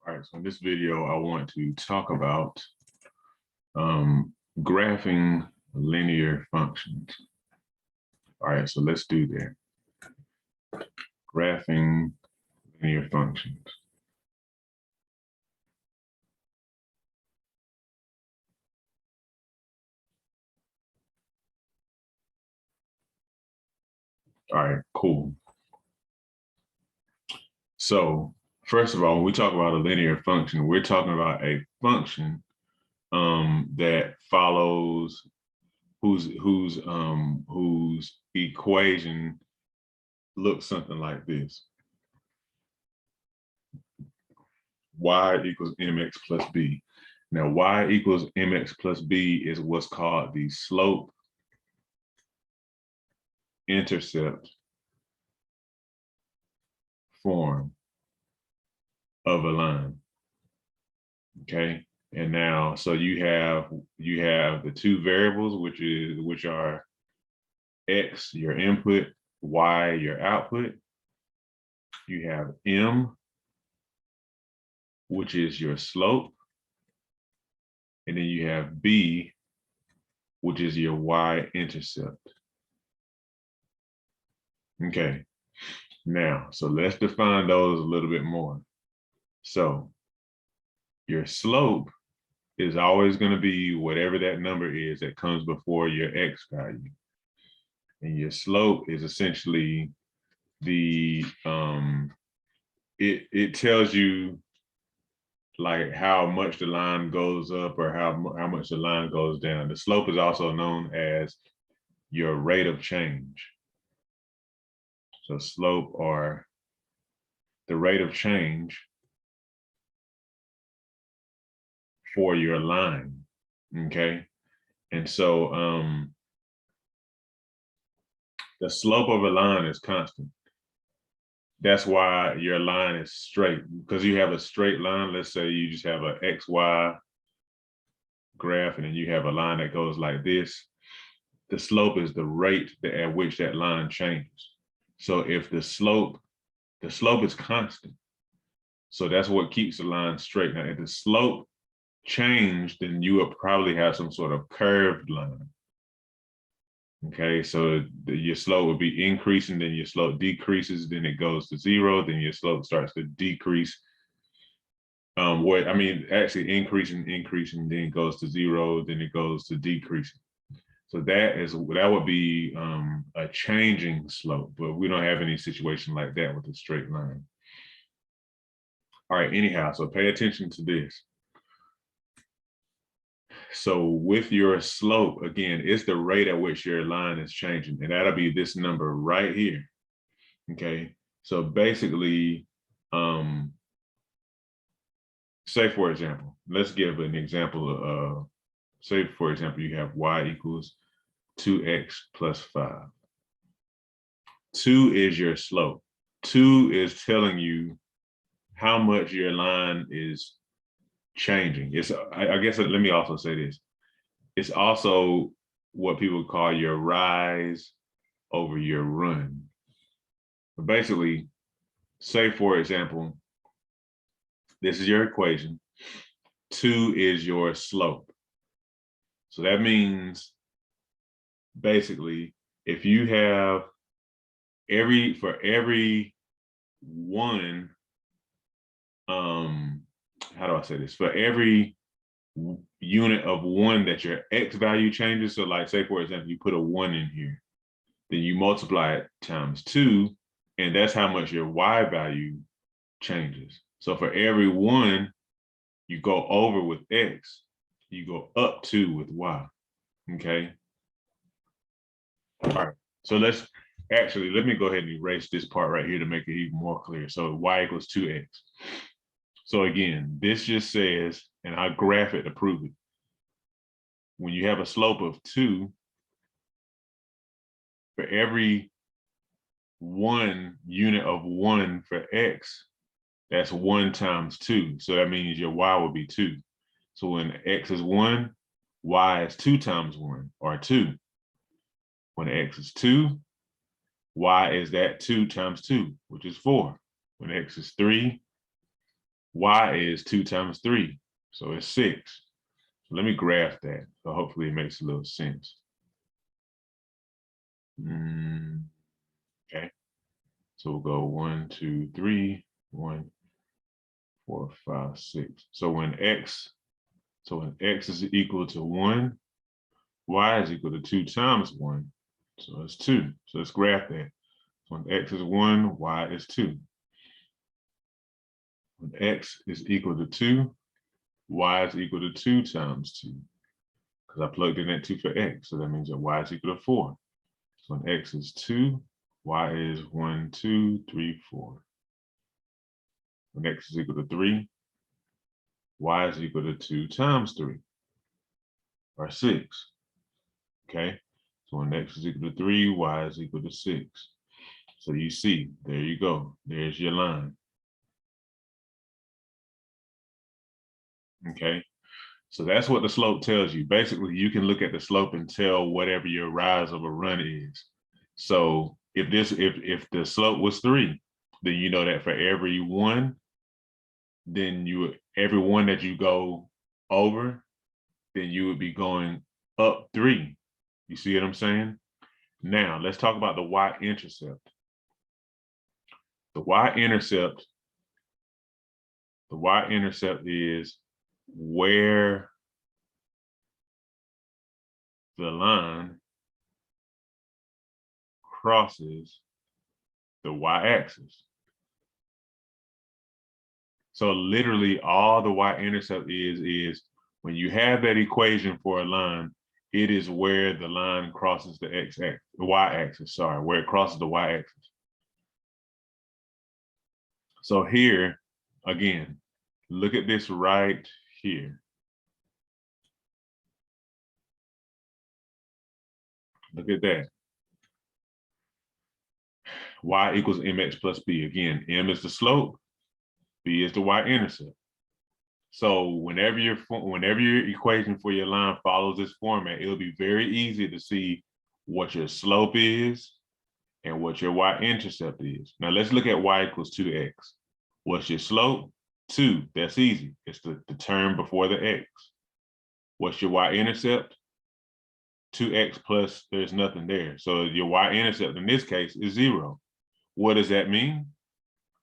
All right, so in this video, I want to talk about graphing linear functions. All right, so let's do that. Graphing linear functions. All right, cool. So first of all, when we talk about a linear function, we're talking about a function that follows whose equation looks something like this. Y equals mx plus b. Now, y equals mx plus b is what's called the slope-intercept form of a line. Okay, and now so you have the two variables, which are x your input, y your output. You have m, which is your slope, and then you have b, which is your y-intercept. Okay, now, so let's define those a little bit more. So your slope is always going to be whatever that number is that comes before your x value. And your slope is essentially the, it tells you like how much the line goes up or how much the line goes down. The slope is also known as your rate of change. So slope, or the rate of change for your line, okay? And so the slope of a line is constant. That's why your line is straight, because you have a straight line. Let's say you just have an XY graph and then you have a line that goes like this. The slope is the rate at which that line changes. So if the slope is constant, so that's what keeps the line straight. Now, if the slope changed, then you would probably have some sort of curved line. Okay, so your slope would be increasing, then your slope decreases, then it goes to zero, then your slope starts to decrease. Actually increasing, then it goes to zero, then it goes to decreasing. So that would be a changing slope, but we don't have any situation like that with a straight line. All right, anyhow, so pay attention to this. So with your slope, again, it's the rate at which your line is changing, and that'll be this number right here. Okay, so basically, say for example, let's give an example of, say for example, you have y equals 2x plus 5. 2 is your slope. 2 is telling you how much your line is changing. I guess, let me also say this. It's also what people call your rise over your run. But basically, say for example, this is your equation. 2 is your slope. So that means basically, if you have for every one, how do I say this? For every unit of 1 that your x value changes, so like say for example, you put a 1 in here, then you multiply it times 2, and that's how much your y value changes. So for every 1 you go over with x, you go up 2 with y, okay? All right, so let me go ahead and erase this part right here to make it even more clear. So y equals 2x. So again, this just says, and I'll graph it to prove it. When you have a slope of 2, for every 1 unit of 1 for x, that's 1 times 2. So that means your y will be 2. So when x is 1, y is 2 times 1, or 2. When x is 2, y is that 2 times 2, which is 4. When x is 3, Y is 2 times 3, so it's 6. So let me graph that. So hopefully it makes a little sense. Okay. So we'll go 1, 2, 3, 1, 4, 5, 6. So when x is equal to 1, y is equal to 2 times 1. So it's 2. So let's graph that. So when x is 1, y is 2. When x is equal to 2, y is equal to 2 times 2. Because I plugged in that 2 for x. So that means that y is equal to 4. So when x is 2, y is 1, 2, 3, 4. When x is equal to 3, y is equal to 2 times 3, or 6. Okay? So when x is equal to 3, y is equal to 6. So you see, there you go. There's your line. Okay? So that's what the slope tells you. Basically, you can look at the slope and tell whatever your rise of a run is. So if the slope was 3, then you know that for every 1, then every 1 that you go over, then you would be going up 3. You see what I'm saying? Now, let's talk about the Y-intercept. The Y-intercept is where the line crosses the Y-axis. So literally all the Y-intercept is when you have that equation for a line, it is where the line crosses the Y-axis, where it crosses the Y-axis. So here, again, look at this right here. Look at that. Y equals mx plus b. Again, m is the slope, b is the Y-intercept. So whenever your equation for your line follows this format, it'll be very easy to see what your slope is and what your Y-intercept is. Now let's look at y equals 2x. What's your slope? 2. That's easy. It's the term before the x. What's your Y-intercept? 2x plus there's nothing there. So your Y-intercept in this case is 0. What does that mean?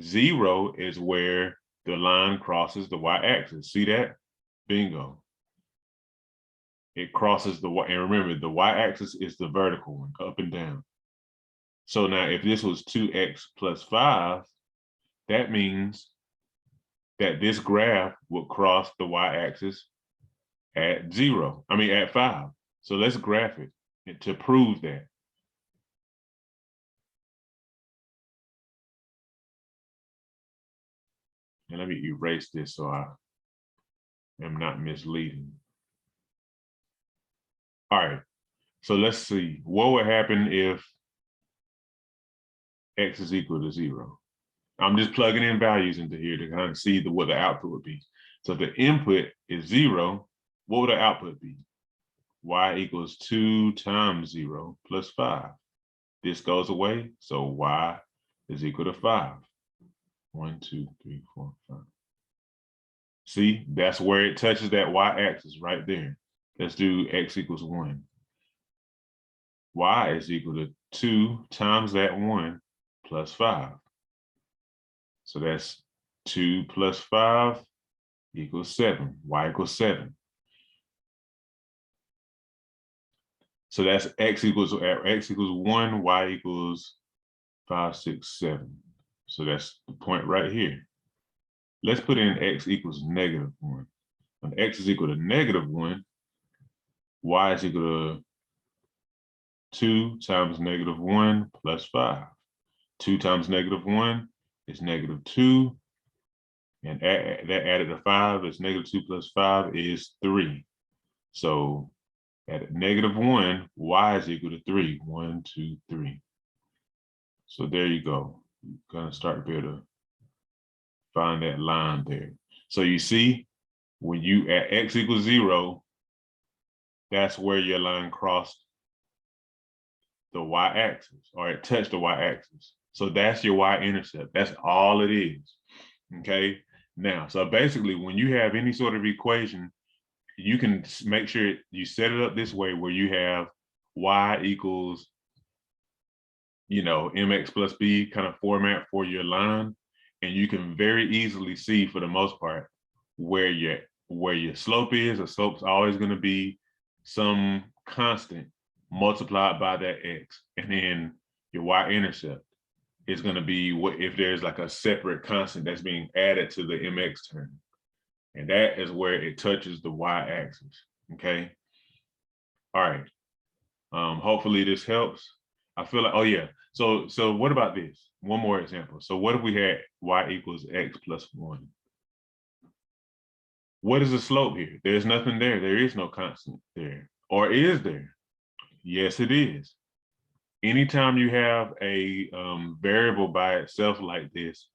0 is where the line crosses the Y-axis. See that? Bingo. It crosses the Y, and remember, the Y-axis is the vertical one, up and down. So now if this was 2x plus 5, that means that this graph would cross the Y-axis at 5. So let's graph it to prove that. And let me erase this so I am not misleading. All right, so let's see. What would happen if x is equal to 0? I'm just plugging in values into here to kind of see what the output would be. So if the input is 0, what would the output be? Y equals 2 times 0 plus 5. This goes away, so y is equal to 5. 1, 2, 3, 4, 5. See, that's where it touches that y-axis right there. Let's do x equals 1. Y is equal to 2 times that 1 plus 5. So that's 2 plus 5 equals 7. Y equals 7. So that's x equals 1, y equals 5, 6, 7. So that's the point right here. Let's put in x equals -1. When x is equal to -1, y is equal to 2 times -1 plus 5. 2 times -1 is -2. And that added to 5 is -2 plus 5 is 3. So at -1, y is equal to 3. 1, 2, 3. So there you go. You're gonna start to be able to find that line there. So you see, when you at x equals 0, that's where your line crossed the y-axis, or it touched the y-axis. So that's your y-intercept. That's all it is. Okay. Now, so basically when you have any sort of equation, you can make sure you set it up this way where you have y equals, mx plus b kind of format for your line. And you can very easily see, for the most part, where your slope is. A slope's always going to be some constant multiplied by that x. And then your y-intercept is going to be if there's like a separate constant that's being added to the mx term. And that is where it touches the y-axis, okay? All right, hopefully this helps. I feel like, oh yeah, so what about this? One more example. So what if we had y equals x plus 1? What is the slope here? There's nothing there. There is no constant there. Or is there? Yes, it is. Anytime you have a variable by itself like this,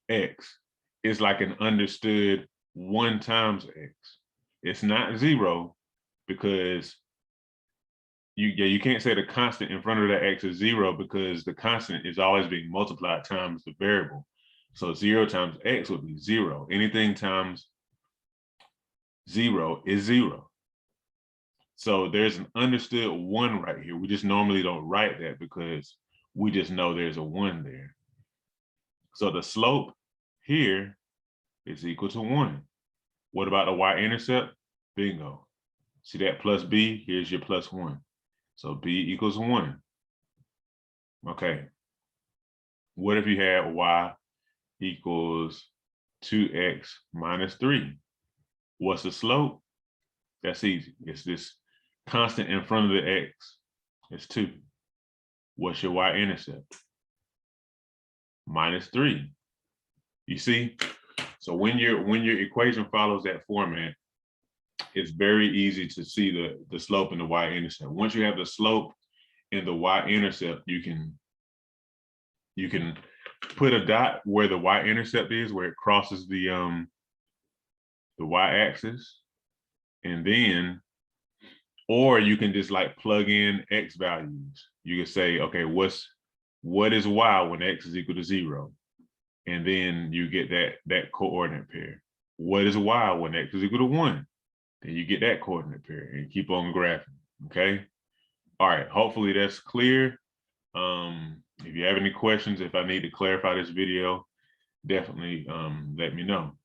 x, is like an understood 1 times x. It's not 0, because you can't say the constant in front of the x is 0, because the constant is always being multiplied times the variable. So 0 times x would be 0. Anything times 0 is 0. So there's an understood 1 right here. We just normally don't write that because we just know there's a 1 there. So the slope here is equal to 1. What about the y-intercept? Bingo. See that plus b? Here's your plus 1. So b equals 1. Okay. What if you had y equals 2x minus 3? What's the slope? That's easy. It's this constant in front of the x. It's 2. What's your y-intercept? Minus 3. You see? So when your equation follows that format, it's very easy to see the slope and the y-intercept. Once you have the slope and the y-intercept, you can put a dot where the y-intercept is, where it crosses the y-axis, and then, or you can just like plug in x values. You can say, okay, what is y when x is equal to 0? And then you get that coordinate pair. What is y when x is equal to 1? Then you get that coordinate pair and keep on graphing, okay? All right, hopefully that's clear. If you have any questions, if I need to clarify this video, definitely let me know.